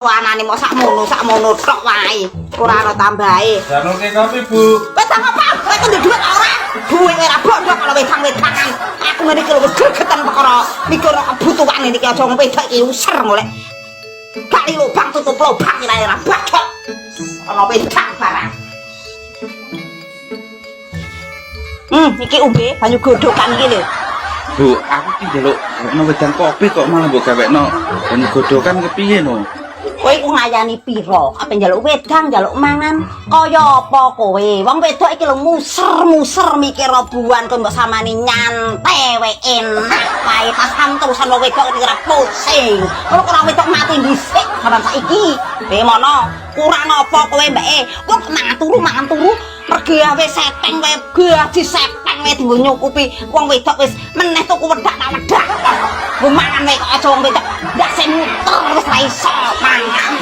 Wanane mok sakmono tok wae. Ora ana tambahe. Janoke kopi, Bu. Wis tak apa? Kowe kudu duit ora? Duit ora bodoh kalau wedang-wedangan. Aku ngene iki wis gregetan perkara mikir kebutuhan iki aja wedok iki user golek. Kali lubang tutup lubang ora ora bodoh. Ana wedang barang. Iki umbe banyu godhokan iki lho. Bu, aku ki njaluk ono wedang kopi kok malah mbok gawekno banyu godhokan kepiye no? Kowe iku nglayani pira? Ape njaluk wedang, njaluk mangan? Kaya apa kowe? Wong wedok iki lho muser-muser mikir buan kowe mbok samani nyantai wae enak wae pasang terusan wong wedok iki ora pusing. Ora ora wedok mati dhisik sampean saiki. Mono, kurang apa kowe mbeke? Wong mangan turu pergi awe seteng wae gaji seteng wae dienggo nyukupi wong wedok wis meneh tuku wedak tak wedak. Mbok mangan wae kok aja wong wedok ndak sing muter wis ra iso mangan.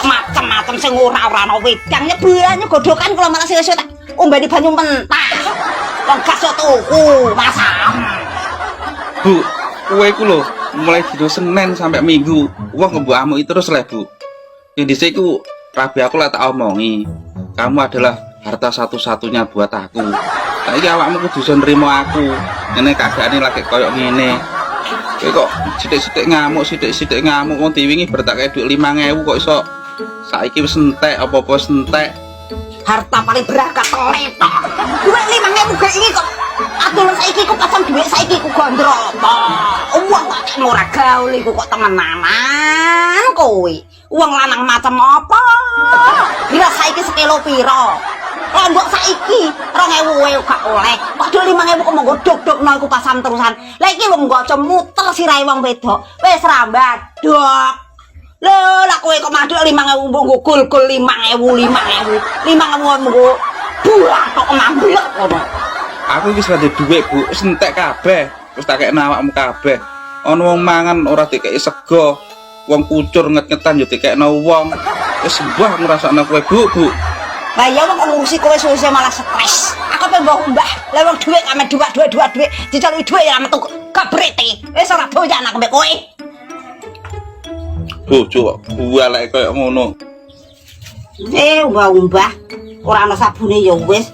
Macam-macam sing ora ana wedang nyebulane godhokan kula malah sesuk tak ombeni banyu mentah. Wong gas tuku masam. Bu, kowe iku lho mulai dino Senin sampai Minggu wong mbok amuki terus le, Bu. Yang dhisik iku rabi aku lah tak omongi. Kamu adalah harta satu-satunya buat aku. Saiki awakmu kudu iso nrimo aku. Ngene keadaane lagi koyo ngene. Kowe kok sithik-sithik ngamuk wong diwingi bertak kaya dhuwit 5.000 kok iso saiki wis entek apa-apa wis entek. Harta paling berharga teletok. Dhuwit 5.000 gak iki kok. Aduh saiki kok pasang dhuwit saiki ku gondro apa. Wong kok ora gaul iku kok temenanan kowe. Wong lanang macam apa? Bila saiki sekilo pira? Lombok saiki 2.000 gak oleh. Padahal 5.000 kok monggo dok-dokno iku pasang terusan. Lah iki wong aja muter sirahe wong wedok. Wis ra mbadok. Lho, lah kowe kok maduk 5.000 monggo gol-gol 5.000 monggo buah kok mamblek ngono. Aku wis rada dhuwit, Bu. Wis entek kabeh. Wis tak kekno awakmu kabeh. Ana wong mangan ora dikeki sego. Wong kucur nget-ngetan yo dikekno wong. Wis mbah ngrasakno kowe, Bu. Lah ya wong ngurusi kowe suwe malah stres. Aku pengen mbah. Lah wong dhuwit ame dhuwit. Dicaluki dhuwit ya metu kebrete. Wis ora doyan aku mbek kowe. Bojo bualek koyo ngono. Umbah. Ora ana sabune ya wis.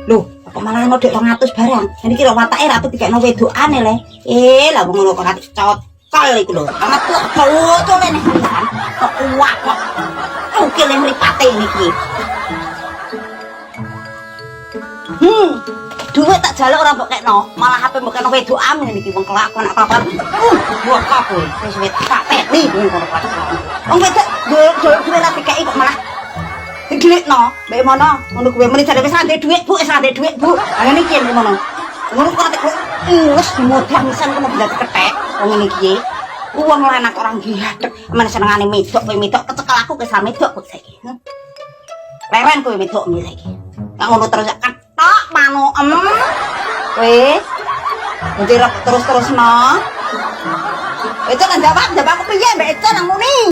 Lho, kok malah ana dhek 200 barang. Niki lho watake ratu dikekno wedokane le. Lah wong ngono kok ati cocol iku lho. Ana tuwa nek kok kuat kok. Oke le mripate niki. Duit tak jaluk ora mbok kekno, malah HP mbok kekno wedokan ngene iki wong kelakuan apa-apa. Wah kabeh wis wet tak tekni ngono kok. Wong wedok duit ora dikeki kok malah digelikno. Mbek mono, ngono kuwi meni jare wis ra ndek duit, Bu, wis ra ndek duit, Bu. Ha ngene iki ngono. Ngono kok nek wis dimodang pisan kok bisa diketek. Wong ngene iki. Wong lanang orang giadek, men senengane medok, kowe medok kecekel aku ke same medok kok saiki. Leren kowe medok saiki. Kang ngono terus ketok manu kowe ngerti terus-terusno. Itu kan jawab aku piye mbek itu nang muni.